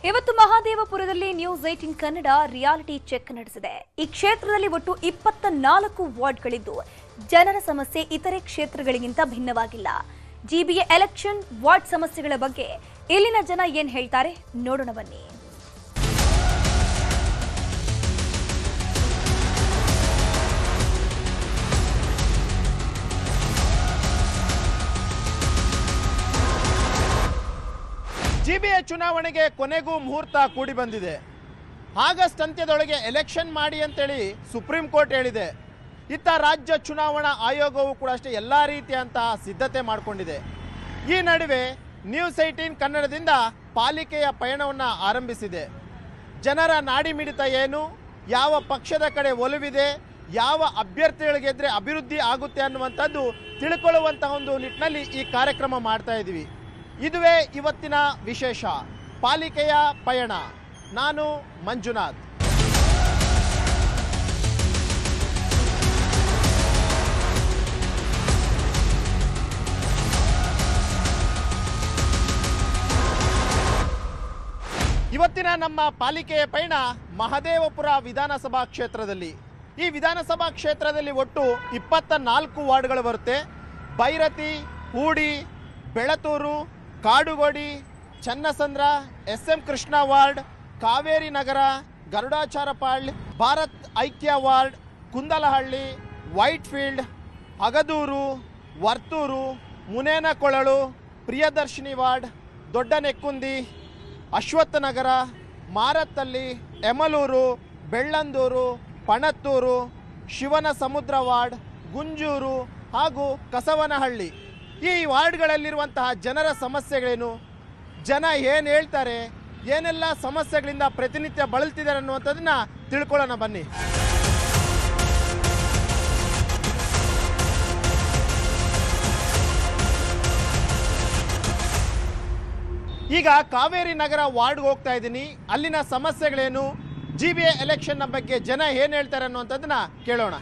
ಇವತ್ತು ಮಹಾದೇವಪುರದಲ್ಲಿ news 18 Kannada reality check ನಡೆಸಿದೆ. ಈ ಕ್ಷೇತ್ರದಲ್ಲಿ ಒಟ್ಟು 24 ವಾರ್ಡ್ಗಳಿದ್ದು ಜನರ ಸಮಸ್ಯೆ ಇತರೆ ಕ್ಷೇತ್ರಗಳಿಗಿಂತ ಭಿನ್ನವಾಗಿಲ್ಲ. ಜಿಬಿಎ ಎಲೆಕ್ಷನ್ ವಾರ್ಡ್ ಸಮಸ್ಯೆಗಳ ಬಗ್ಗೆ ಇಲ್ಲಿನ ಜನ ಏನ್ ಹೇಳ್ತಾರೆ ನೋಡೋಣ ಬನ್ನಿ. ಜಿಬಿಎ ಚುನಾವಣೆಗೆ ಕೊನೆಗೂ ಮುಹೂರ್ತ ಕೂಡಿ ಬಂದಿದೆ. ಆಗಸ್ಟ್ ಅಂತ್ಯದೊಳಗೆ ಎಲೆಕ್ಷನ್ ಮಾಡಿ ಅಂತೇಳಿ ಸುಪ್ರೀಂ ಕೋರ್ಟ್ ಹೇಳಿದೆ. ಇತ್ತ ರಾಜ್ಯ ಚುನಾವಣಾ ಆಯೋಗವು ಕೂಡ ಅಷ್ಟೇ ಎಲ್ಲ ರೀತಿಯಂತಹ ಸಿದ್ಧತೆ ಮಾಡಿಕೊಂಡಿದೆ. ಈ ನಡುವೆ ನ್ಯೂಸ್ 18 ಕನ್ನಡದಿಂದ ಪಾಲಿಕೆಯ ಪಯಣವನ್ನು ಆರಂಭಿಸಿದೆ. ಜನರ ನಾಡಿ ಮಿಡಿತ ಏನು, ಯಾವ ಪಕ್ಷದ ಕಡೆ ಒಲವಿದೆ, ಯಾವ ಅಭ್ಯರ್ಥಿಗಳಿಗೆದ್ರೆ ಅಭಿವೃದ್ಧಿ ಆಗುತ್ತೆ ಅನ್ನುವಂಥದ್ದು ತಿಳ್ಕೊಳ್ಳುವಂತಹ ಒಂದು ನಿಟ್ಟಿನಲ್ಲಿ ಈ ಕಾರ್ಯಕ್ರಮ ಮಾಡ್ತಾ ಇದ್ದೀವಿ. ಇದುವೇ ಇವತ್ತಿನ ವಿಶೇಷ, ಪಾಲಿಕೆಯ ಪಯಣ. ನಾನು ಮಂಜುನಾಥ್. ಇವತ್ತಿನ ನಮ್ಮ ಪಾಲಿಕೆಯ ಪಯಣ ಮಹದೇವಪುರ ವಿಧಾನಸಭಾ ಕ್ಷೇತ್ರದಲ್ಲಿ. ಈ ವಿಧಾನಸಭಾ ಕ್ಷೇತ್ರದಲ್ಲಿ ಒಟ್ಟು 24 ವಾರ್ಡ್ಗಳು ಬರುತ್ತೆ. ಬೈರತಿ, ಹೂಡಿ, ಬೆಳತೂರು, ಕಾಡುಗೋಡಿ, ಚನ್ನಸಂದ್ರ, SM ಕೃಷ್ಣ ವಾರ್ಡ್, ಕಾವೇರಿ ನಗರ, ಗರುಡಾಚಾರಪಾಳ್, ಭಾರತ್ ಐಕ್ಯ ವಾರ್ಡ್, ಕುಂದಲಹಳ್ಳಿ, ವೈಟ್ಫೀಲ್ಡ್, ಅಗದೂರು, ವರ್ತೂರು, ಮುನೇನಕೊಳಲು, ಪ್ರಿಯದರ್ಶಿನಿ ವಾರ್ಡ್, ದೊಡ್ಡನೆಕ್ಕುಂದಿ, ಅಶ್ವತ್ಥನಗರ, ಮಾರತ್ತಳ್ಳಿ, ಎಮಲೂರು, ಬೆಳ್ಳಂದೂರು, ಪಣತ್ತೂರು, ಶಿವನ ಸಮುದ್ರ ವಾರ್ಡ್, ಗುಂಜೂರು ಹಾಗೂ ಕಸವನಹಳ್ಳಿ. ಈ ವಾರ್ಡ್ಗಳಲ್ಲಿರುವಂತಹ ಜನರ ಸಮಸ್ಯೆಗಳೇನು, ಜನ ಏನು ಹೇಳ್ತಾರೆ, ಏನೆಲ್ಲ ಸಮಸ್ಯೆಗಳಿಂದ ಪ್ರತಿನಿತ್ಯ ಬಳಲ್ತಿದ್ದಾರೆ ಅನ್ನುವಂಥದ್ದನ್ನ ತಿಳ್ಕೊಳ್ಳೋಣ ಬನ್ನಿ. ಈಗ ಕಾವೇರಿ ನಗರ ವಾರ್ಡ್ಗೆ ಹೋಗ್ತಾ ಇದ್ದೀನಿ. ಅಲ್ಲಿನ ಸಮಸ್ಯೆಗಳೇನು, ಜಿಬಿಎ ಎಲೆಕ್ಷನ್ನ ಬಗ್ಗೆ ಜನ ಏನು ಹೇಳ್ತಾರೆ ಅನ್ನುವಂಥದ್ದನ್ನ ಕೇಳೋಣ.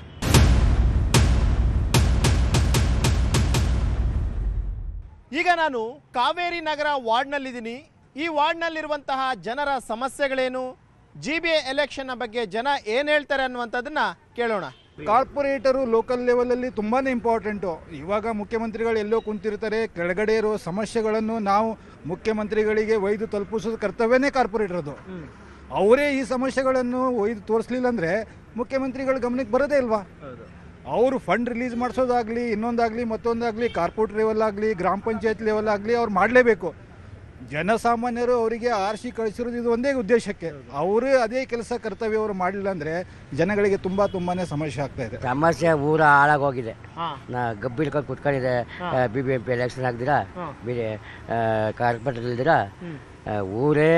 ಈಗ ನಾನು ಕಾವೇರಿ ನಗರ ವಾರ್ಡ್ನಲ್ಲಿದ್ದೀನಿ. ಈ ವಾರ್ಡ್ನಲ್ಲಿರುವಂತಹ ಜನರ ಸಮಸ್ಯೆಗಳೇನು, ಜಿಬಿಎ ಎಲೆಕ್ಷನ್ನ ಬಗ್ಗೆ ಜನ ಏನು ಹೇಳ್ತಾರೆ ಅನ್ನುವಂಥದ್ದನ್ನ ಕೇಳೋಣ. ಕಾರ್ಪೊರೇಟರು ಲೋಕಲ್ ಲೆವೆಲಲ್ಲಿ ತುಂಬಾ ಇಂಪಾರ್ಟೆಂಟು. ಇವಾಗ ಮುಖ್ಯಮಂತ್ರಿಗಳು ಎಲ್ಲೋ ಕುಂತಿರ್ತಾರೆ, ಕೆಳಗಡೆ ಇರೋ ಸಮಸ್ಯೆಗಳನ್ನು ನಾವು ಮುಖ್ಯಮಂತ್ರಿಗಳಿಗೆ ಒಯ್ದು ತಲುಪಿಸೋದು ಕರ್ತವ್ಯನೇ ಕಾರ್ಪೊರೇಟರ್ದು. ಅವರೇ ಈ ಸಮಸ್ಯೆಗಳನ್ನು ಒಯ್ದು ತೋರಿಸ್ಲಿಲ್ಲ ಅಂದರೆ ಮುಖ್ಯಮಂತ್ರಿಗಳ ಗಮನಕ್ಕೆ ಬರೋದೇ ಇಲ್ವಾ? ಅವರು ಫಂಡ್ ರಿಲೀಸ್ ಮಾಡಿಸೋದಾಗಲಿ, ಇನ್ನೊಂದಾಗಲಿ ಮತ್ತೊಂದಾಗಲಿ, ಕಾರ್ಪೊರೇಟ್ ಲೆವೆಲ್ ಆಗಲಿ, ಗ್ರಾಮ ಪಂಚಾಯತ್ ಲೆವೆಲ್ ಆಗಲಿ ಅವ್ರು ಮಾಡಲೇಬೇಕು. ಜನಸಾಮಾನ್ಯರು ಅವರಿಗೆ ಆರಿಸಿ ಕಳಿಸಿರೋದು ಇದು ಒಂದೇ ಉದ್ದೇಶಕ್ಕೆ. ಅವರು ಅದೇ ಕೆಲಸ ಕರ್ತವ್ಯ ಅವರು ಮಾಡಲಿಲ್ಲ ಅಂದರೆ ಜನಗಳಿಗೆ ತುಂಬಾ ಸಮಸ್ಯೆ ಆಗ್ತಾ ಇದೆ. ಸಮಸ್ಯೆ ಊರ ಹಾಳಾಗೋಗಿದೆ. ಗಬ್ಬಿಡ್ಕೊಂಡು ಕುತ್ಕೊಂಡಿದೆ. BBMP ಎಲೆಕ್ಷನ್ ಆಗ್ದಿರಾ, ಕಾರ್ಪೊರೇಟರ್ ಇಲ್ದಿರಾ ಊರೇ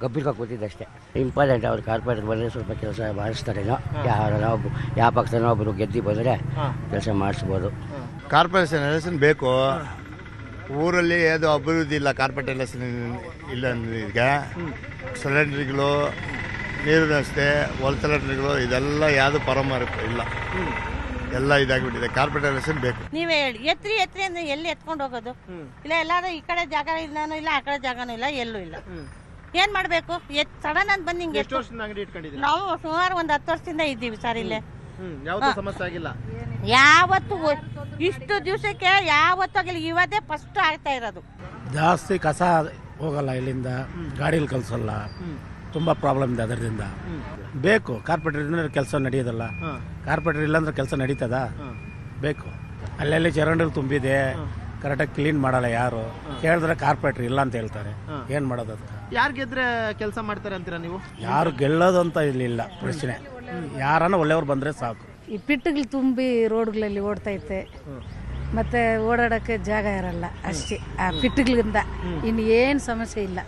ಗಬ್ಬಿಡ್ಕೊಂಡು ಕೂತಿದ್ದೆ ಅಷ್ಟೇ. ಇಂಪಾರ್ಟೆಂಟ್ ಅವ್ರು ಕಾರ್ಪೊರೇಟರ್ ಬಂದರೆ ಸ್ವಲ್ಪ ಕೆಲಸ ಮಾಡಿಸ್ತಾರೇನೋ. ಯಾವ ಪಕ್ಷನೋ ಒಬ್ಬರು ಗೆದ್ದು ಬಂದರೆ ಕೆಲಸ ಮಾಡಿಸ್ಬೋದು. ಕಾರ್ಪೊರೇಷನ್ ಎಲೆಕ್ಷನ್ ಬೇಕು. ಊರಲ್ಲಿ ಯಾವುದೋ ಅಭಿವೃದ್ಧಿ ಇಲ್ಲ, ಕಾರ್ಪೊರೇಟ್ ಎಲೆಕ್ಷನ್ ಇಲ್ಲ. ಈಗ ಸಿಲಿಂಡ್ರಿಗಳು, ನೀರು ಅಷ್ಟೇ, ಒಲ್ ಸಿಲಿಂಡ್ರಿಗಳು ಇದೆಲ್ಲ ಯಾವುದು ಪರಮಾರ ಇಲ್ಲ, ಎಲ್ಲ ಇದಾಗಿಬಿಟ್ಟಿದೆ. ಕಾರ್ಪೊರೇಟ್ ಎಲೆಕ್ಷನ್ ಬೇಕು. ನೀವೇ ಹೇಳಿ, ಎತ್ರಿ ಅಂದ್ರೆ ಎಲ್ಲಿ ಎತ್ಕೊಂಡು ಹೋಗೋದು? ಇಲ್ಲ ಎಲ್ಲಾದ್ರೂ ಈ ಕಡೆ ಜಾಗ ಇಲ್ಲನೂ ಇಲ್ಲ, ಆ ಕಡೆ ಜಾಗನೂ ಇಲ್ಲ, ಎಲ್ಲೂ ಇಲ್ಲ. ಏನ್ ಮಾಡ್ಬೇಕು? ಸಡನ್ ಅಂತ ಬಂದು ಹಿಂಗೆ ನಾವು ಸುಮಾರು ಒಂದು 10 ವರ್ಷದಿಂದ ಇದ್ದೀವಿ ಸರ್ ಇಲ್ಲೇ. ಸಮಸ್ಯೆ ಆಗಿಲ್ಲ ಯಾವತ್ತು, ಇಷ್ಟು ದಿವಸಕ್ಕೆ ಯಾವತ್ತಾಗಿಲ್ಲ, ಇವತ್ತೇ ಫಸ್ಟ್ ಆಗ್ತಾ ಇರೋದು. ಜಾಸ್ತಿ ಕಸ ಹೋಗಲ್ಲ ಇಲ್ಲಿಂದ, ಗಾಡಿಯಲ್ಲಿ ಕಳಿಸಲ್ಲ, ತುಂಬ ಪ್ರಾಬ್ಲಮ್ ಇದೆ. ಅದರಿಂದ ಬೇಕು ಕಾರ್ಪೊರೇಟರ್ ಕೆಲಸ ನಡೆಯೋದಲ್ಲ. ಕಾರ್ಪೊರೇಟರ್ ಇಲ್ಲಾಂದ್ರೆ ಕೆಲಸ ನಡೀತದ? ಬೇಕು. ಅಲ್ಲೆಲ್ಲಿ ಚರಂಡಿಗಳು ತುಂಬಿದೆ, ಕರೆಕ್ಟಾಗಿ ಕ್ಲೀನ್ ಮಾಡಲ್ಲ. ಯಾರು ಕೇಳಿದ್ರೆ ಕಾರ್ಪೊರೇಟರ್ ಇಲ್ಲ ಅಂತ ಹೇಳ್ತಾರೆ. ಏನು ಮಾಡೋದು? ಅದಕ್ಕೆ ಯಾರು ಗೆದ್ರೆ ಕೆಲಸ ಮಾಡ್ತಾರೆ ಅಂತೀರಾ ನೀವು? ಯಾರು ಗೆಲ್ಲೋದು ಅಂತ ಇಲ್ಲಿಲ್ಲ ಪ್ರಶ್ನೆ. ಯಾರನ್ನ ಒಳ್ಳೆಯವ್ರು ಬಂದರೆ ಸಾಕು. ಈ ಪಿಟ್ಟುಗಳು ತುಂಬಿ ರೋಡ್ಗಳಲ್ಲಿ ಓಡ್ತೈತೆ, ಮತ್ತೆ ಓಡಾಡೋಕ್ಕೆ ಜಾಗ ಇರಲ್ಲ ಅಷ್ಟೇ. ಆ ಪಿಟ್ಟುಗಳಿಂದ ಇನ್ನು ಏನು ಸಮಸ್ಯೆ ಇಲ್ಲ,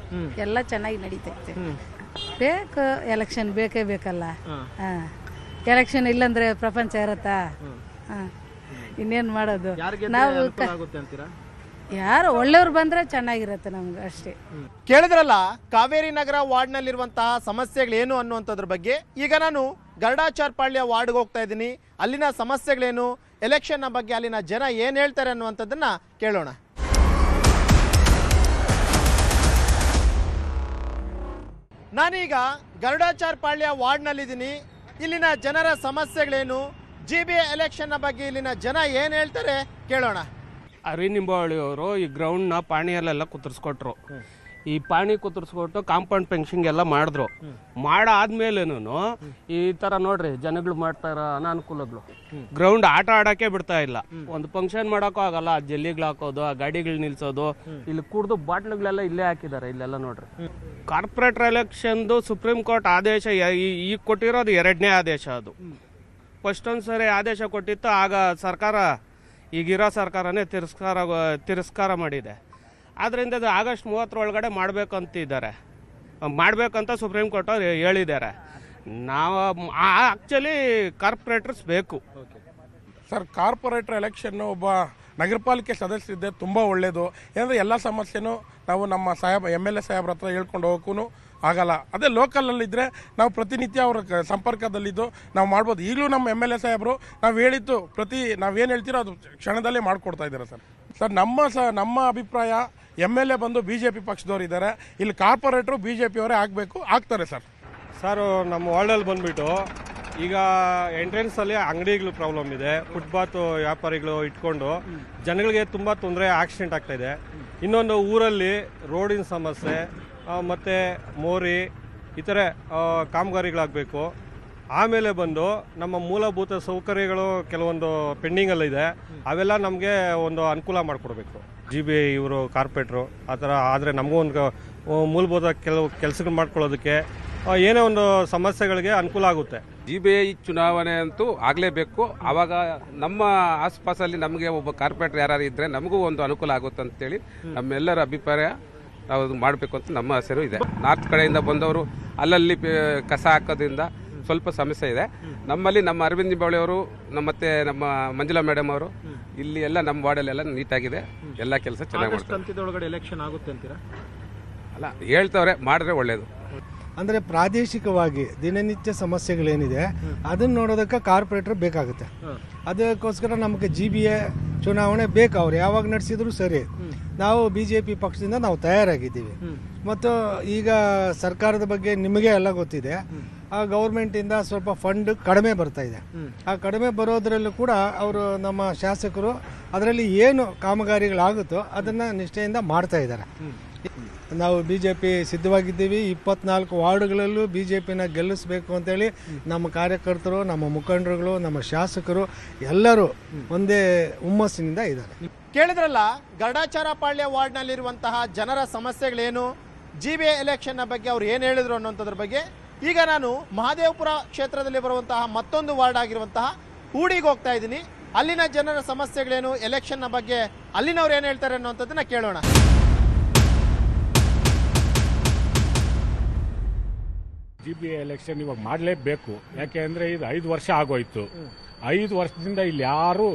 ಎಲ್ಲ ಚೆನ್ನಾಗಿ ನಡೀತೈತೆ. ಬೇಕು, ಎಲೆಕ್ಷನ್ ಬೇಕೇ ಬೇಕಲ್ಲ. ಎಲೆಕ್ಷನ್ ಇಲ್ಲಂದ್ರೆ ಪ್ರಪಂಚ ಇರತ್ತಾ? ಇನ್ನೇನು ಮಾಡೋದು? ನಾವು ಯಾರು ಒಳ್ಳೆಯವ್ರು ಬಂದ್ರೆ ಚೆನ್ನಾಗಿರತ್ತೆ ನಮ್ಗೆ ಅಷ್ಟೇ. ಕೇಳಿದ್ರಲ್ಲ ಕಾವೇರಿ ನಗರ ವಾರ್ಡ್ನಲ್ಲಿರುವಂತಹ ಸಮಸ್ಯೆಗಳೇನು ಅನ್ನುವಂಥದ್ರ ಬಗ್ಗೆ. ಈಗ ನಾನು ಗರುಡಾಚಾರಪಾಳ್ಯ ವಾರ್ಡ್ಗೆ ಹೋಗ್ತಾ ಇದ್ದೀನಿ. ಅಲ್ಲಿನ ಸಮಸ್ಯೆಗಳೇನು, ಎಲೆಕ್ಷನ್ನ ಬಗ್ಗೆ ಅಲ್ಲಿನ ಜನ ಏನು ಹೇಳ್ತಾರೆ ಅನ್ನುವಂಥದ್ದನ್ನ ಕೇಳೋಣ. ನಾನೀಗ ಗರುಡಾಚಾರ್ಪಾಳ್ಯ ವಾರ್ಡ್ನಲ್ಲಿದ್ದೀನಿ. ಇಲ್ಲಿನ ಜನರ ಸಮಸ್ಯೆಗಳೇನು, GBA ಎಲೆಕ್ಷನ್ನ ಬಗ್ಗೆ ಇಲ್ಲಿನ ಜನ ಏನು ಹೇಳ್ತಾರೆ ಕೇಳೋಣ. ಅರವಿಂದ್ ನಿಂಬಾವಳಿ ಅವರು ಈ ಗ್ರೌಂಡ್ನ ಪಾಣಿಯಲ್ಲೆಲ್ಲ ಕುದುರಿಸ್ಕೊಟ್ರು. ಈ ಪಾಣಿ ಕುದುರಿಸ್ಕೊಟ್ಟು ಕಾಂಪೌಂಡ್ ಫೆನ್ಸಿಂಗ್ ಎಲ್ಲ ಮಾಡಿದ್ರು. ಮಾಡಾದ್ಮೇಲೇನು ಈ ಥರ ನೋಡ್ರಿ ಜನಗಳು ಮಾಡ್ತಾ ಇರೋ ಅನಾನುಕೂಲಗಳು. ಗ್ರೌಂಡ್ ಆಟ ಆಡೋಕ್ಕೆ ಬಿಡ್ತಾ ಇಲ್ಲ. ಒಂದು ಫಂಕ್ಷನ್ ಮಾಡೋಕ್ಕೂ ಆಗಲ್ಲ. ಜಲ್ಲಿಗಳು ಹಾಕೋದು, ಆ ಗಾಡಿಗಳು ನಿಲ್ಸೋದು, ಇಲ್ಲಿ ಕುಡ್ದು ಬಾಟ್ಲುಗಳೆಲ್ಲ ಇಲ್ಲೇ ಹಾಕಿದ್ದಾರೆ. ಇಲ್ಲೆಲ್ಲ ನೋಡ್ರಿ. ಕಾರ್ಪೊರೇಟರ್ ಎಲೆಕ್ಷನ್ದು ಸುಪ್ರೀಂ ಕೋರ್ಟ್ ಆದೇಶ ಈಗ ಕೊಟ್ಟಿರೋದು 2ನೇ ಆದೇಶ. ಅದು ಫಸ್ಟ್ ಒಂದ್ಸರಿ ಆದೇಶ ಕೊಟ್ಟಿತ್ತು. ಆಗ ಸರ್ಕಾರ, ಈಗಿರೋ ಸರ್ಕಾರನೇ ತಿರಸ್ಕಾರ ಮಾಡಿದೆ. ಆದ್ದರಿಂದ ಅದು ಆಗಸ್ಟ್ 30 ಒಳಗಡೆ ಮಾಡಬೇಕಂತ ಸುಪ್ರೀಂ ಕೋರ್ಟ್ ಅವ್ರು ಹೇಳಿದ್ದಾರೆ. ನಾವು ಆ್ಯಕ್ಚುಲಿ ಕಾರ್ಪೊರೇಟರ್ಸ್ ಬೇಕು ಸರ್. ಕಾರ್ಪೊರೇಟರ್ ಎಲೆಕ್ಷನ್ನು ಒಬ್ಬ ನಗರ ಪಾಲಿಕೆ ಸದಸ್ಯರಿದ್ದೆ ತುಂಬ ಒಳ್ಳೆಯದು. ಏನಂದರೆ ಎಲ್ಲ ಸಮಸ್ಯೆನೂ ನಾವು ನಮ್ಮ MLA ಸಾಹೇಬ್ರ ಹತ್ರ ಹೇಳ್ಕೊಂಡು ಹೋಗೋಕ್ಕೂ ಆಗಲ್ಲ. ಅದೇ ಲೋಕಲಲ್ಲಿದ್ದರೆ ನಾವು ಪ್ರತಿನಿತ್ಯ ಅವ್ರ ಸಂಪರ್ಕದಲ್ಲಿದ್ದು ನಾವು ಮಾಡ್ಬೋದು. ಈಗಲೂ ನಮ್ಮ MLA ಸಾಹೇಬರು ನಾವು ಹೇಳಿದ್ದು ನಾವೇನು ಹೇಳ್ತೀರೋ ಅದು ಕ್ಷಣದಲ್ಲೇ ಮಾಡಿಕೊಡ್ತಾ ಇದ್ದಾರೆ ಸರ್. ನಮ್ಮ ಅಭಿಪ್ರಾಯ MLA ಬಂದು BJP ಪಕ್ಷದವ್ರು ಇದ್ದಾರೆ. ಇಲ್ಲಿ ಕಾರ್ಪೊರೇಟ್ರು BJP ಅವರೇ ಆಗ್ತಾರೆ ಸರ್. ನಮ್ಮ ವಾರ್ಡಲ್ಲಿ ಬಂದುಬಿಟ್ಟು ಈಗ ಎಂಟ್ರೆನ್ಸಲ್ಲಿ ಅಂಗಡಿಗಳು ಪ್ರಾಬ್ಲಮ್ ಇದೆ. ಫುಟ್ಪಾತ್ ವ್ಯಾಪಾರಿಗಳು ಇಟ್ಕೊಂಡು ಜನಗಳಿಗೆ ತುಂಬ ತೊಂದರೆ, ಆಕ್ಸಿಡೆಂಟ್ ಆಗ್ತಾಯಿದೆ. ಇನ್ನೊಂದು ಊರಲ್ಲಿ ರೋಡಿನ ಸಮಸ್ಯೆ ಮತ್ತು ಮೋರಿ ಈ ಥರ ಕಾಮಗಾರಿಗಳಾಗಬೇಕು. ಆಮೇಲೆ ಬಂದು ನಮ್ಮ ಮೂಲಭೂತ ಸೌಕರ್ಯಗಳು ಕೆಲವೊಂದು ಪೆಂಡಿಂಗಲ್ಲಿದೆ. ಅವೆಲ್ಲ ನಮಗೆ ಒಂದು ಅನುಕೂಲ ಮಾಡಿಕೊಡ್ಬೇಕು. GBA ಇವರು ಕಾರ್ಪೊರೇಟ್ರು ಆ ಥರ ಆದರೆ ನಮಗೂ ಒಂದು ಮೂಲಭೂತ ಕೆಲವು ಕೆಲಸಗಳು ಮಾಡ್ಕೊಳ್ಳೋದಕ್ಕೆ ಏನೇ ಒಂದು ಸಮಸ್ಯೆಗಳಿಗೆ ಅನುಕೂಲ ಆಗುತ್ತೆ. GBA ಚುನಾವಣೆ ಅಂತೂ ಆಗಲೇಬೇಕು. ಆವಾಗ ನಮ್ಮ ಆಸ್ಪಾಸಲ್ಲಿ ನಮಗೆ ಒಬ್ಬ ಕಾರ್ಪೊರೇಟರ್ ಯಾರು ಇದ್ದರೆ ನಮಗೂ ಒಂದು ಅನುಕೂಲ ಆಗುತ್ತೆ ಅಂತೇಳಿ ನಮ್ಮೆಲ್ಲರ ಅಭಿಪ್ರಾಯ. ನಾವು ಮಾಡಬೇಕು ಅಂತ ನಮ್ಮ ಹೆಸರು ಇದೆ. ನಾರ್ತ್ ಕಡೆಯಿಂದ ಬಂದವರು ಅಲ್ಲಲ್ಲಿ ಕಸ ಹಾಕೋದ್ರಿಂದ ಸ್ವಲ್ಪ ಸಮಸ್ಯೆ ಇದೆ. ನಮ್ಮಲ್ಲಿ ನಮ್ಮ ಅರವಿಂದ್ ನಿಂಬಾವಳಿ ಅವರು ಮತ್ತು ನಮ್ಮ ಮಂಜುಳಾ ಮೇಡಮ್ ಅವರು ಇಲ್ಲಿ ಎಲ್ಲ ನಮ್ಮ ವಾರ್ಡಲ್ಲೆಲ್ಲ ನೀಟಾಗಿದೆ. ಎಲ್ಲ ಕೆಲಸ ಚೆನ್ನಾಗಿ ಮಾಡ್ತಾರೆ. ಎಲೆಕ್ಷನ್ ಆಗುತ್ತೆ ಅಂತೀರಾ? ಅಲ್ಲ, ಹೇಳ್ತವ್ರೆ, ಮಾಡಿದ್ರೆ ಒಳ್ಳೆಯದು. ಅಂದರೆ ಪ್ರಾದೇಶಿಕವಾಗಿ ದಿನನಿತ್ಯ ಸಮಸ್ಯೆಗಳೇನಿದೆ ಅದನ್ನು ನೋಡೋದಕ್ಕೆ ಕಾರ್ಪೊರೇಟರ್ ಬೇಕಾಗುತ್ತೆ. ಅದಕ್ಕೋಸ್ಕರ ನಮಗೆ GBA ಚುನಾವಣೆ ಬೇಕು. ಅವ್ರು ಯಾವಾಗ ನಡೆಸಿದ್ರು ಸರಿ. ನಾವು BJP ಪಕ್ಷದಿಂದ ನಾವು ತಯಾರಾಗಿದ್ದೀವಿ. ಮತ್ತು ಈಗ ಸರ್ಕಾರದ ಬಗ್ಗೆ ನಿಮಗೆ ಎಲ್ಲ ಗೊತ್ತಿದೆ. ಆ ಗೌರ್ಮೆಂಟಿಂದ ಸ್ವಲ್ಪ ಫಂಡ್ ಕಡಿಮೆ ಬರ್ತಾ ಇದೆ. ಆ ಕಡಿಮೆ ಬರೋದ್ರಲ್ಲೂ ಕೂಡ ಅವರು ನಮ್ಮ ಶಾಸಕರು ಅದರಲ್ಲಿ ಏನು ಕಾಮಗಾರಿಗಳಾಗುತ್ತೋ ಅದನ್ನು ನಿಷ್ಠೆಯಿಂದ ಮಾಡ್ತಾ ಇದ್ದಾರೆ. ನಾವು BJP ಸಿದ್ಧವಾಗಿದ್ದೀವಿ. 24 ವಾರ್ಡ್ಗಳಲ್ಲೂ BJPನ ಗೆಲ್ಲಿಸಬೇಕು ಅಂತೇಳಿ ನಮ್ಮ ಕಾರ್ಯಕರ್ತರು, ನಮ್ಮ ಮುಖಂಡರುಗಳು, ನಮ್ಮ ಶಾಸಕರು ಎಲ್ಲರೂ ಒಂದೇ ಹುಮ್ಮಸ್ಸಿನಿಂದ ಇದ್ದಾರೆ. ಕೇಳಿದ್ರಲ್ಲ, ಗರುಡಾಚಾರ್ಪಾಳ್ಯ ವಾರ್ಡ್ನಲ್ಲಿರುವಂತಹ ಜನರ ಸಮಸ್ಯೆಗಳೇನು, GBA ಎಲೆಕ್ಷನ್ನ ಬಗ್ಗೆ ಅವ್ರು ಏನು ಹೇಳಿದ್ರು ಅನ್ನೋಂಥದ್ರ ಬಗ್ಗೆ. ಈಗ ನಾನು ಮಹದೇವಪುರ ಕ್ಷೇತ್ರದಲ್ಲಿ ಬರುವಂತಹ ಮತ್ತೊಂದು ವಾರ್ಡ್ ಆಗಿರುವಂತಹ ಹೂಡಿಗೆ ಹೋಗ್ತಾ ಇದ್ದೀನಿ. ಅಲ್ಲಿನ ಜನರ ಸಮಸ್ಯೆಗಳೇನು, ಎಲೆಕ್ಷನ್ನ ಬಗ್ಗೆ ಅಲ್ಲಿನವ್ರು ಏನು ಹೇಳ್ತಾರೆ ಅನ್ನೋಂಥದ್ದನ್ನ ಕೇಳೋಣ. GBA ಎಲೆಕ್ಷನ್ ಇವಾಗ ಮಾಡಲೇಬೇಕು. ಯಾಕೆ ಅಂದರೆ ಇದು 5 ವರ್ಷ ಆಗೋಯ್ತು. 5 ವರ್ಷದಿಂದ ಇಲ್ಲಿ ಯಾರು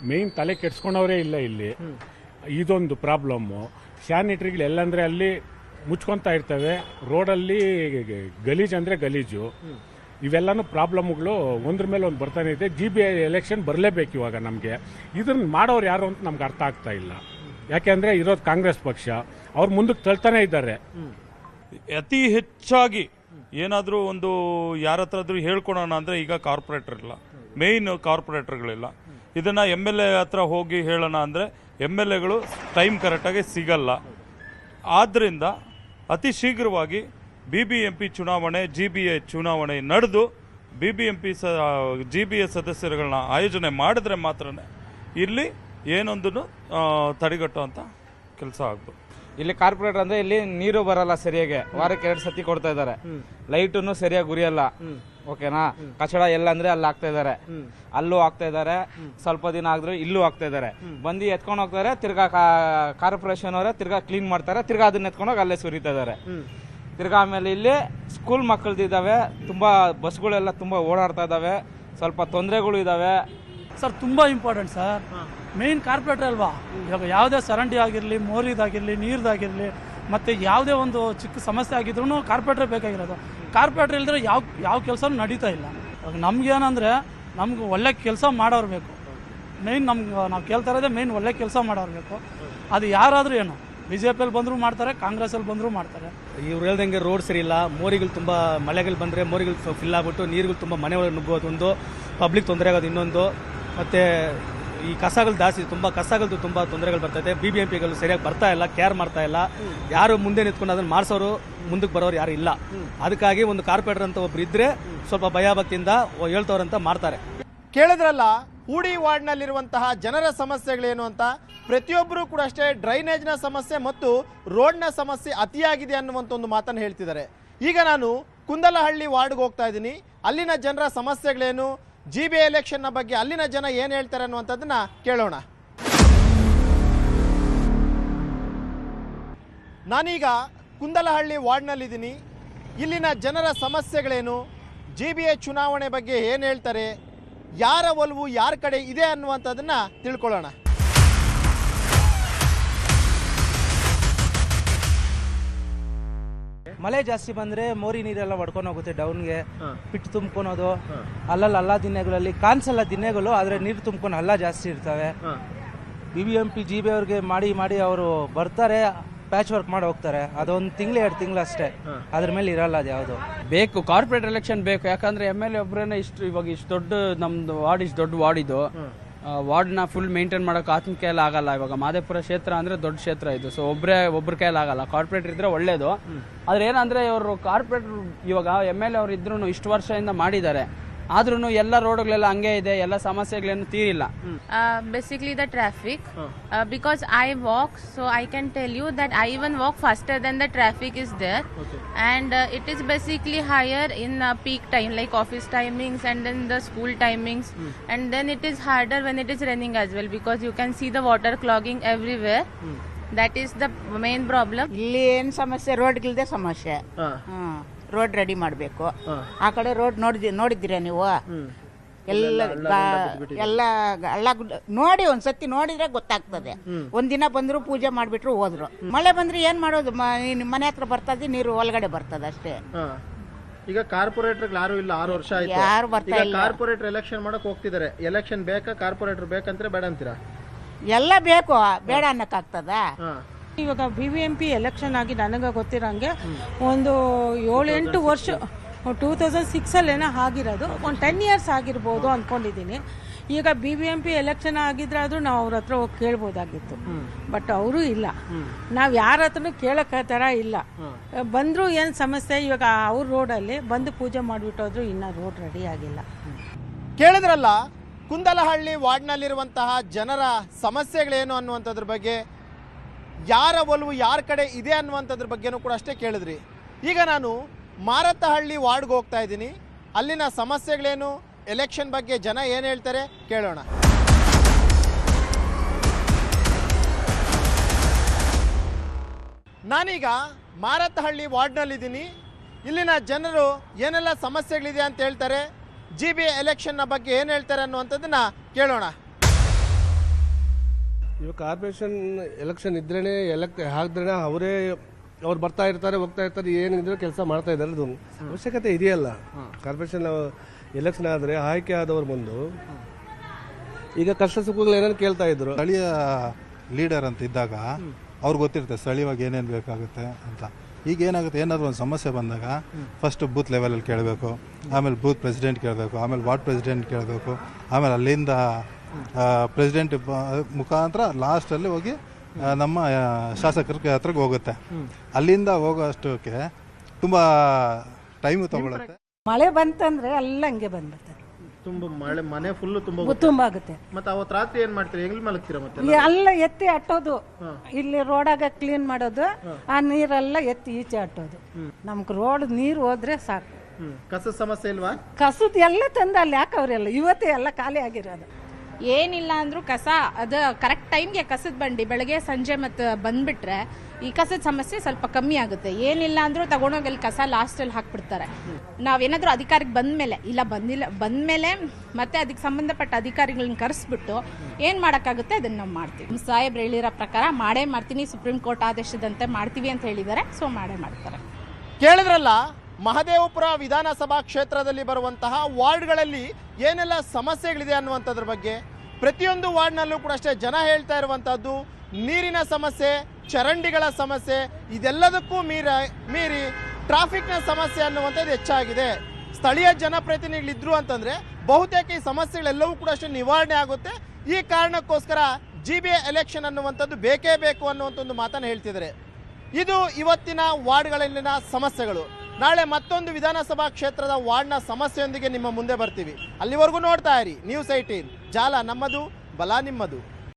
ಮೇಯ್ನ್ ತಲೆ ಕೆಡ್ಸ್ಕೊಂಡವರೇ ಇಲ್ಲ. ಇಲ್ಲಿ ಇದೊಂದು ಪ್ರಾಬ್ಲಮ್ಮು. ಸ್ಯಾನಿಟ್ರಿಗಳು ಎಲ್ಲಂದರೆ ಅಲ್ಲಿ ಮುಚ್ಕೊತಾ ಇರ್ತವೆ. ರೋಡಲ್ಲಿ ಗಲೀಜು ಅಂದರೆ ಗಲೀಜು. ಇವೆಲ್ಲನೂ ಪ್ರಾಬ್ಲಮ್ಗಳು ಒಂದ್ರ ಮೇಲೆ ಒಂದು ಬರ್ತಾನೆ ಇದೆ. GBA ಎಲೆಕ್ಷನ್ ಬರಲೇಬೇಕು ಇವಾಗ ನಮಗೆ. ಇದನ್ನು ಮಾಡೋರು ಯಾರು ಅಂತ ನಮ್ಗೆ ಅರ್ಥ ಆಗ್ತಾ ಇಲ್ಲ. ಯಾಕೆಂದರೆ ಇರೋದು ಕಾಂಗ್ರೆಸ್ ಪಕ್ಷ. ಅವ್ರು ಮುಂದಕ್ಕೆ ತಳ್ತಾನೆ ಇದ್ದಾರೆ. ಅತಿ ಹೆಚ್ಚಾಗಿ ಏನಾದರೂ ಒಂದು ಯಾರ ಹತ್ರ ಆದರೂ ಹೇಳ್ಕೊಳೋಣ ಅಂದರೆ ಈಗ ಕಾರ್ಪೊರೇಟರ್ ಇಲ್ಲ, ಮೇಯ್ನ್ ಕಾರ್ಪೊರೇಟರ್ಗಳಿಲ್ಲ. ಇದನ್ನು MLA ಹತ್ರ ಹೋಗಿ ಹೇಳೋಣ ಅಂದರೆ MLAಗಳು ಟೈಮ್ ಕರೆಕ್ಟಾಗಿ ಸಿಗಲ್ಲ. ಆದ್ದರಿಂದ ಅತಿ ಶೀಘ್ರವಾಗಿ BBMP ಚುನಾವಣೆ, GBA ಚುನಾವಣೆ ನಡೆದು GBA ಸದಸ್ಯರುಗಳನ್ನ ಆಯೋಜನೆ ಮಾಡಿದ್ರೆ ಮಾತ್ರ ಇಲ್ಲಿ ಏನೊಂದನ್ನು ತಡೆಗಟ್ಟುವಂಥ ಕೆಲಸ ಆಗ್ಬೋದು. ಇಲ್ಲಿ ಕಾರ್ಪೊರೇಟರ್ ಅಂದರೆ ಇಲ್ಲಿ ನೀರು ಬರಲ್ಲ ಸರಿಯಾಗಿ. ವಾರಕ್ಕೆ 2 ಸತಿ ಕೊಡ್ತಾ ಇದ್ದಾರೆ. ಲೈಟನ್ನು ಸರಿಯಾಗಿ ಉರಿಯಲ್ಲ. ಓಕೆನಾ? ಕಚಡ ಎಲ್ಲ ಅಂದರೆ ಅಲ್ಲಿ ಹಾಕ್ತಾ ಇದ್ದಾರೆ, ಅಲ್ಲೂ ಹಾಕ್ತಾ ಇದ್ದಾರೆ. ಸ್ವಲ್ಪ ದಿನ ಆಗಿದ್ರು ಇಲ್ಲೂ ಹಾಕ್ತಾ ಇದ್ದಾರೆ. ಬಂದು ಎತ್ಕೊಂಡು ಹೋಗ್ತಾರೆ. ತಿರ್ಗಾ ಕಾರ್ಪೊರೇಷನ್ ಅವರೇ ತಿರ್ಗಾ ಕ್ಲೀನ್ ಮಾಡ್ತಾರೆ. ತಿರ್ಗಾ ಅದನ್ನ ಎತ್ಕೊಂಡೋಗಿ ಅಲ್ಲೇ ಸುರಿತಾ ಇದ್ದಾರೆ. ತಿರ್ಗಾ ಆಮೇಲೆ ಇಲ್ಲಿ ಸ್ಕೂಲ್ ಮಕ್ಕಳದಿದ್ದಾವೆ. ತುಂಬ ಬಸ್ಗಳೆಲ್ಲ ತುಂಬ ಓಡಾಡ್ತಾ ಇದ್ದಾವೆ. ಸ್ವಲ್ಪ ತೊಂದರೆಗಳು ಇದ್ದಾವೆ ಸರ್. ತುಂಬ ಇಂಪಾರ್ಟೆಂಟ್ ಸರ್. ಮೇಯ್ನ್ ಕಾರ್ಪೊರೇಟರ್ ಅಲ್ವಾ. ಇವಾಗ ಯಾವುದೇ ಚರಂಡಿ ಆಗಿರಲಿ, ಮೋರಿದಾಗಿರಲಿ, ನೀರ್ದಾಗಿರಲಿ, ಮತ್ತು ಯಾವುದೇ ಒಂದು ಚಿಕ್ಕ ಸಮಸ್ಯೆ ಆಗಿದ್ರು ಕಾರ್ಪೊರೇಟರ್ ಬೇಕಾಗಿರೋದು. ಕಾರ್ಪೊರೇಟರ್ ಇಲ್ಲದ್ರೆ ಯಾವ ಕೆಲಸನೂ ನಡೀತಾ ಇಲ್ಲ. ಇವಾಗ ನಮ್ಗೇನಂದರೆ ನಮ್ಗೆ ಒಳ್ಳೆ ಕೆಲಸ ಮಾಡೋರು ಬೇಕು. ಮೇಯ್ನ್ ನಾವು ಕೇಳ್ತಾ ಇರೋದೇ ಮೇಯ್ನ್ ಒಳ್ಳೆ ಕೆಲಸ ಮಾಡೋರು ಬೇಕು. ಅದು ಯಾರಾದರೂ ಏನು BJPಯಲ್ಲಿ ಬಂದರೂ ಮಾಡ್ತಾರೆ, ಕಾಂಗ್ರೆಸ್ಸಲ್ಲಿ ಬಂದರೂ ಮಾಡ್ತಾರೆ. ಇವ್ರು ಹೇಳ್ದಂಗೆ ರೋಡ್ ಸರಿ ಇಲ್ಲ, ಮೋರಿಗಳು ತುಂಬ ಮಳೆಗಳು ಬಂದರೆ ಮೋರಿಗಳು ಫಿಲ್ ಆಗ್ಬಿಟ್ಟು ನೀರುಗಳು ತುಂಬ ಮನೆ ಒಳಗೆ ನುಗ್ಗೋದು ಒಂದು, ಪಬ್ಲಿಕ್ ತೊಂದರೆ ಆಗೋದು ಇನ್ನೊಂದು, ಮತ್ತು ಈ ಕಸಗಳು ಜಾಸ್ತಿ, ತುಂಬ ಕಸಗಳದ್ದು ತುಂಬ ತೊಂದರೆಗಳು ಬರ್ತೈತೆ. BBMPಗಳು ಸರಿಯಾಗಿ ಬರ್ತಾ ಇಲ್ಲ, ಕೇರ್ ಮಾಡ್ತಾ ಇಲ್ಲ, ಯಾರು ಮುಂದೆ ನಿಂತ್ಕೊಂಡು ಅದನ್ನು ಮಾಡಿಸೋರು ಮುಂದಕ್ಕೆ ಬರೋರು ಯಾರು ಇಲ್ಲ. ಅದಕ್ಕಾಗಿ ಒಂದು ಕಾರ್ಪೊರೇಟರ್ ಅಂತ ಒಬ್ರು ಇದ್ದರೆ ಸ್ವಲ್ಪ ಭಯಭಕ್ತಿಯಿಂದ ಹೇಳ್ತವ್ರಂತ ಮಾಡ್ತಾರೆ. ಕೇಳಿದ್ರಲ್ಲ ಹೂಡಿ ವಾರ್ಡ್ನಲ್ಲಿರುವಂತಹ ಜನರ ಸಮಸ್ಯೆಗಳೇನು ಅಂತ. ಪ್ರತಿಯೊಬ್ಬರು ಕೂಡ ಅಷ್ಟೇ ಡ್ರೈನೇಜ್ನ ಸಮಸ್ಯೆ ಮತ್ತು ರೋಡ್ನ ಸಮಸ್ಯೆ ಅತಿಯಾಗಿದೆ ಅನ್ನುವಂಥ ಒಂದು ಮಾತನ್ನು ಹೇಳ್ತಿದ್ದಾರೆ. ಈಗ ನಾನು ಕುಂದಲಹಳ್ಳಿ ವಾರ್ಡ್ಗೆ ಹೋಗ್ತಾ ಇದ್ದೀನಿ. ಅಲ್ಲಿನ ಜನರ ಸಮಸ್ಯೆಗಳೇನು, GBA ಎಲೆಕ್ಷನ್ನ ಬಗ್ಗೆ ಅಲ್ಲಿನ ಜನ ಏನು ಹೇಳ್ತಾರೆ ಅನ್ನುವಂಥದ್ದನ್ನ ಕೇಳೋಣ. ನಾನೀಗ ಕುಂದಲಹಳ್ಳಿ ವಾರ್ಡ್ನಲ್ಲಿದ್ದೀನಿ. ಇಲ್ಲಿನ ಜನರ ಸಮಸ್ಯೆಗಳೇನು, GBA ಚುನಾವಣೆ ಬಗ್ಗೆ ಏನು ಹೇಳ್ತಾರೆ, ಯಾರ ಒಲವು ಯಾರ ಕಡೆ ಇದೆ ಅನ್ನುವಂಥದ್ದನ್ನ ತಿಳ್ಕೊಳ್ಳೋಣ. ಮಳೆ ಜಾಸ್ತಿ ಬಂದರೆ ಮೋರಿ ನೀರೆಲ್ಲ ಹೊಡ್ಕೊಂಡು ಹೋಗುತ್ತೆ ಡೌನ್ಗೆ, ಪಿಟ್ಟು ತುಂಬ್ಕೊಳೋದು. ಅಲ್ಲ ದಿನಗಳಲ್ಲಿ ಕಾಣಿಸಲ್ಲ ದಿನಗಳು, ಆದರೆ ನೀರು ತುಂಬ್ಕೊಂಡು ಹಳ್ಳ ಜಾಸ್ತಿ ಇರ್ತವೆ. BBMP GB ಅವ್ರಿಗೆ ಮಾಡಿ ಅವರು ಬರ್ತಾರೆ, ಪ್ಯಾಚ್ ವರ್ಕ್ ಮಾಡಿ ಹೋಗ್ತಾರೆ. ಅದೊಂದು ತಿಂಗಳು 2 ತಿಂಗಳು ಅಷ್ಟೇ, ಅದ್ರ ಮೇಲೆ ಇರಲ್ಲ ಅದು ಯಾವುದು. ಬೇಕು ಕಾರ್ಪೊರೇಟ್ ಎಲೆಕ್ಷನ್ ಬೇಕು. ಯಾಕಂದ್ರೆ MLA ಒಬ್ಬರೇನೆ ಇವಾಗ ಇಷ್ಟು ದೊಡ್ಡ ನಮ್ದು ವಾರ್ಡ್, ಇಷ್ಟು ದೊಡ್ಡ ವಾರ್ಡ್ ಇದು. ವಾರ್ಡ್ನ ಫುಲ್ ಮೇಂಟೈನ್ ಮಾಡೋಕೆ ಆತನ ಕೈಯಲ್ಲಿ ಆಗಲ್ಲ. ಇವಾಗ ಮಾದೇಪುರ ಕ್ಷೇತ್ರ ಅಂದರೆ ದೊಡ್ಡ ಕ್ಷೇತ್ರ ಇದು. ಸೊ ಒಬ್ಬರ ಕೈಯಲ್ಲಿ ಆಗಲ್ಲ. ಕಾರ್ಪೊರೇಟರ್ ಇದ್ರೆ ಒಳ್ಳೇದು. ಆದ್ರೆ ಏನಂದ್ರೆ ಇವರು ಕಾರ್ಪೊರೇಟರ್ ಇವಾಗ MLA ಅವ್ರು ಇದ್ರೂ ಇಷ್ಟು ವರ್ಷದಿಂದ ಮಾಡಿದ್ದಾರೆ, ಆದ್ರೂ ಎಲ್ಲ ರೋಡ್ಗಳೆಲ್ಲ ಹಂಗೆ ಇದೆ, ಎಲ್ಲ ಸಮಸ್ಯೆಗಳೇನು ತೀರಿಲ್ಲ. Basically the traffic, because I walk, so I can tell you that I even walk faster than the traffic is there. And it is basically higher in peak time, like office timings and then the school timings. And then it is harder when it is raining as well, because you can see the water clogging everywhere. That is the main problem. ಇಲ್ಲಿ ಏನು ಸಮಸ್ಯೆ, ರೋಡ್ಗಿಲ್ದೆ ಸಮಸ್ಯೆ. Road ready ಮಾಡಬೇಕು. ಆ ಕಡೆ road ನೋಡಿದ್ದೀರಾ ನೀವು? ಎಲ್ಲ ಹಳ್ಳ ನೋಡಿ ಒಂದ್ಸತಿ ನೋಡಿದ್ರೆ ಗೊತ್ತಾಗ್ತದೆ. ಒಂದಿನ ಬಂದ್ರು ಪೂಜೆ ಮಾಡ್ಬಿಟ್ರು ಹೋದ್ರು. ಮಳೆ ಬಂದ್ರೆ ಏನ್ ಮಾಡೋದು, ಮನೆ ಹತ್ರ ಬರ್ತದೆ ನೀರು ಒಳಗಡೆ ಬರ್ತದೆ ಅಷ್ಟೇ. ಈಗ ಕಾರ್ಪೊರೇಟರ್ ಯಾರು ಇಲ್ಲ, 6 ವರ್ಷ ಆಯ್ತು. ಯಾರು ಬರ್ತಾ ಇಲ್ಲ. ಕಾರ್ಪೊರೇಟರ್ ಎಲೆಕ್ಷನ್ ಮಾಡಕ್ ಹೋಗ್ತಿದ್ದಾರೆ. ಎಲೆಕ್ಷನ್ ಬೇಕಾ, ಕಾರ್ಪೊರೇಟರ್ ಬೇಕಂದ್ರೆ ಬೇಡ ಅಂತೀರಾ? ಎಲ್ಲ ಬೇಕು, ಬೇಡ ಅನ್ನಕ್ಕಾಗ್ತದ? ಇವಾಗ BBMP ಎಲೆಕ್ಷನ್ ಆಗಿ ನನಗೆ ಗೊತ್ತಿರೋಂಗೆ ಒಂದು 7-8 ವರ್ಷ, 2006 ಆಗಿರೋದು, ಒಂದು 10 ಇಯರ್ಸ್ ಆಗಿರ್ಬೋದು ಅಂದ್ಕೊಂಡಿದ್ದೀನಿ. ಈಗ BBMP ಎಲೆಕ್ಷನ್ ಆಗಿದ್ರೆ ಆದರೂ ನಾವು ಅವ್ರ ಹತ್ರ ಹೋಗಿ ಕೇಳ್ಬೋದಾಗಿತ್ತು. ಬಟ್ ಅವರು ಇಲ್ಲ, ನಾವು ಯಾರ ಹತ್ರನೂ ಕೇಳೋಕ್ಕೆ ಥರ ಇಲ್ಲ. ಬಂದರೂ ಏನು ಸಮಸ್ಯೆ, ಇವಾಗ ಅವ್ರ ರೋಡಲ್ಲಿ ಬಂದು ಪೂಜೆ ಮಾಡಿಬಿಟ್ಟೋದ್ರು, ಇನ್ನೂ ರೋಡ್ ರೆಡಿ ಆಗಿಲ್ಲ. ಕೇಳಿದ್ರಲ್ಲ ಕುಂದಲಹಳ್ಳಿ ವಾರ್ಡ್ನಲ್ಲಿರುವಂತಹ ಜನರ ಸಮಸ್ಯೆಗಳೇನು ಅನ್ನುವಂಥದ್ರ ಬಗ್ಗೆ, ಯಾರ ಒಲವು ಯಾರ ಕಡೆ ಇದೆ ಅನ್ನುವಂಥದ್ರ ಬಗ್ಗೆನೂ ಕೂಡ ಅಷ್ಟೇ ಕೇಳಿದ್ರಿ. ಈಗ ನಾನು ಮಾರತ್ತಹಳ್ಳಿ ವಾರ್ಡ್ಗೆ ಹೋಗ್ತಾ ಇದ್ದೀನಿ. ಅಲ್ಲಿನ ಸಮಸ್ಯೆಗಳೇನು, ಎಲೆಕ್ಷನ್ ಬಗ್ಗೆ ಜನ ಏನು ಹೇಳ್ತಾರೆ ಕೇಳೋಣ. ನಾನೀಗ ಮಾರತ್ತಹಳ್ಳಿ ವಾರ್ಡ್ನಲ್ಲಿದ್ದೀನಿ. ಇಲ್ಲಿನ ಜನರು ಏನೆಲ್ಲ ಸಮಸ್ಯೆಗಳಿದೆ ಅಂತ ಹೇಳ್ತಾರೆ, GBA ಎಲೆಕ್ಷನ್ನ ಬಗ್ಗೆ ಏನು ಹೇಳ್ತಾರೆ ಅನ್ನುವಂಥದ್ದನ್ನ ಕೇಳೋಣ. ಇವಾಗ ಕಾರ್ಪೊರೇಷನ್ ಎಲೆಕ್ಷನ್ ಇದ್ರೇ ಹಾಕಿದ್ರೆ ಅವ್ರು ಬರ್ತಾ ಇರ್ತಾರೆ, ಹೋಗ್ತಾ ಇರ್ತಾರೆ, ಏನಿದ್ರೆ ಕೆಲಸ ಮಾಡ್ತಾ ಇದ್ದಾರೆ. ಅದು ಅವಶ್ಯಕತೆ ಇದೆಯಲ್ಲ. ಕಾರ್ಪೊರೇಷನ್ ಎಲೆಕ್ಷನ್ ಆದರೆ ಆಯ್ಕೆ ಆದವ್ರು ಬಂದು ಈಗ ಕಷ್ಟ ಸುಖಗಳು ಏನೇನು ಕೇಳ್ತಾ ಇದ್ರು. ಸ್ಥಳೀಯ ಲೀಡರ್ ಅಂತ ಇದ್ದಾಗ ಅವ್ರಿಗೆ ಗೊತ್ತಿರುತ್ತೆ ಸ್ಥಳೀಯವಾಗಿ ಏನೇನು ಬೇಕಾಗುತ್ತೆ ಅಂತ. ಈಗ ಏನಾಗುತ್ತೆ, ಏನಾದರೂ ಒಂದು ಸಮಸ್ಯೆ ಬಂದಾಗ ಫಸ್ಟ್ ಬೂತ್ ಲೆವೆಲಲ್ಲಿ ಕೇಳಬೇಕು, ಆಮೇಲೆ ಬೂತ್ ಪ್ರೆಸಿಡೆಂಟ್ ಕೇಳಬೇಕು, ಆಮೇಲೆ ವಾರ್ಡ್ ಪ್ರೆಸಿಡೆಂಟ್ ಕೇಳಬೇಕು, ಆಮೇಲೆ ಅಲ್ಲಿಂದ ಪ್ರೆಸಿಡೆಂಟ್ ಮುಖಾಂತರ ಲಾಸ್ಟಲ್ಲಿ ಹೋಗಿ ನಮ್ಮ ಶಾಸಕರ ಹತ್ರಕ್ಕೆ ಹೋಗುತ್ತೆ. ಅಲ್ಲಿಂದ ಹೋಗೋ ಅಷ್ಟಕ್ಕೆ ತುಂಬ ಟೈಮು ತಗೊಳುತ್ತೆ. ಮಳೆ ಬಂತಂದ್ರೆ ಎಲ್ಲ ಹಂಗೆ ಬಂದ್ಬಿಡ್ತಾರೆ. ಮನೆ ಫುಲ್ಲು ತುಂಬ ಆಗುತ್ತೆ. ಮತ್ತೆ ಅವತ್ತು ರಾತ್ರಿ ಏನ್ ಮಾಡ್ತೀರಿ, ಹೆಂಗ್ ಮಲಗ್ತೀರಾ? ಮತ್ತೆ ಎಲ್ಲ ಎತ್ತಿ ಅಟ್ಟೋದು, ಇಲ್ಲಿ ರೋಡಾಗ ಕ್ಲೀನ್ ಮಾಡೋದು, ಆ ನೀರೆಲ್ಲ ಎತ್ತಿ ಈಚೆ ಅಟ್ಟೋದು. ನಮ್ಗೆ ರೋಡ್ ನೀರು ಹೋದ್ರೆ ಸಾಕು. ಕಸದ ಸಮಸ್ಯೆ ಇಲ್ವಾ? ಕಸದ ಎಲ್ಲ ತಂದು ಅಲ್ಲಿ ಯಾಕವ್ರೆಲ್ಲ ಇವತ್ತೇ ಎಲ್ಲ ಖಾಲಿ ಆಗಿರೋದು. ಏನಿಲ್ಲ ಅಂದ್ರೂ ಕಸ ಅದು ಕರೆಕ್ಟ್ ಟೈಮ್ಗೆ ಕಸದ ಬಂಡಿ ಬೆಳಗ್ಗೆ ಸಂಜೆ ಮತ್ತು ಬಂದ್ಬಿಟ್ರೆ ಈ ಕಸದ ಸಮಸ್ಯೆ ಸ್ವಲ್ಪ ಕಮ್ಮಿ ಆಗುತ್ತೆ. ಏನಿಲ್ಲ ಅಂದ್ರೂ ತಗೊಂಡೋಗಿ ಅಲ್ಲಿ ಕಸ ಲಾಸ್ಟಲ್ಲಿ ಹಾಕ್ಬಿಡ್ತಾರೆ. ನಾವೇನಾದರೂ ಅಧಿಕಾರಿಗೆ ಬಂದಮೇಲೆ ಮತ್ತೆ ಅದಕ್ಕೆ ಸಂಬಂಧಪಟ್ಟ ಅಧಿಕಾರಿಗಳನ್ನ ಕರೆಸ್ಬಿಟ್ಟು ಏನು ಮಾಡೋಕ್ಕಾಗುತ್ತೆ ಅದನ್ನು ನಾವು ಮಾಡ್ತೀವಿ. ಸಾಹೇಬ್ರು ಹೇಳಿರೋ ಪ್ರಕಾರ ಮಾಡೇ ಮಾಡ್ತೀನಿ, ಸುಪ್ರೀಂ ಕೋರ್ಟ್ ಆದೇಶದಂತೆ ಮಾಡ್ತೀವಿ ಅಂತ ಹೇಳಿದ್ದಾರೆ. ಸೊ ಮಾಡೇ ಮಾಡ್ತಾರೆ. ಕೇಳಿದ್ರಲ್ಲ, ಮಹದೇವಪುರ ವಿಧಾನಸಭಾ ಕ್ಷೇತ್ರದಲ್ಲಿ ಬರುವಂತಹ ವಾರ್ಡ್ಗಳಲ್ಲಿ ಏನೆಲ್ಲ ಸಮಸ್ಯೆಗಳಿದೆ ಅನ್ನುವಂಥದ್ರ ಬಗ್ಗೆ. ಪ್ರತಿಯೊಂದು ವಾರ್ಡ್ನಲ್ಲೂ ಕೂಡ ಅಷ್ಟೇ ಜನ ಹೇಳ್ತಾ ಇರುವಂಥದ್ದು ನೀರಿನ ಸಮಸ್ಯೆ, ಚರಂಡಿಗಳ ಸಮಸ್ಯೆ, ಇದೆಲ್ಲದಕ್ಕೂ ಮೀರಿ ಟ್ರಾಫಿಕ್ನ ಸಮಸ್ಯೆ ಅನ್ನುವಂಥದ್ದು ಹೆಚ್ಚಾಗಿದೆ. ಸ್ಥಳೀಯ ಜನಪ್ರತಿನಿಧಿಗಳಿದ್ರು ಅಂತಂದರೆ ಬಹುತೇಕ ಈ ಸಮಸ್ಯೆಗಳೆಲ್ಲವೂ ಕೂಡ ಅಷ್ಟೇ ನಿವಾರಣೆ ಆಗುತ್ತೆ. ಈ ಕಾರಣಕ್ಕೋಸ್ಕರ GBA ಎಲೆಕ್ಷನ್ ಅನ್ನುವಂಥದ್ದು ಬೇಕೇ ಬೇಕು ಅನ್ನುವಂಥ ಒಂದು ಮಾತನ್ನು ಹೇಳ್ತಿದ್ದಾರೆ. ಇದು ಇವತ್ತಿನ ವಾರ್ಡ್ಗಳಲ್ಲಿನ ಸಮಸ್ಯೆಗಳು. ನಾಳೆ ಮತ್ತೊಂದು ವಿಧಾನಸಭಾ ಕ್ಷೇತ್ರದ ವಾರ್ಡ್ನ ಸಮಸ್ಯೆಯೊಂದಿಗೆ ನಿಮ್ಮ ಮುಂದೆ ಬರ್ತೀವಿ. ಅಲ್ಲಿವರೆಗೂ ನೋಡ್ತಾ ಇರಿ News 18, ಜಾಲ ನಮ್ಮದು, ಬಲ ನಿಮ್ಮದು.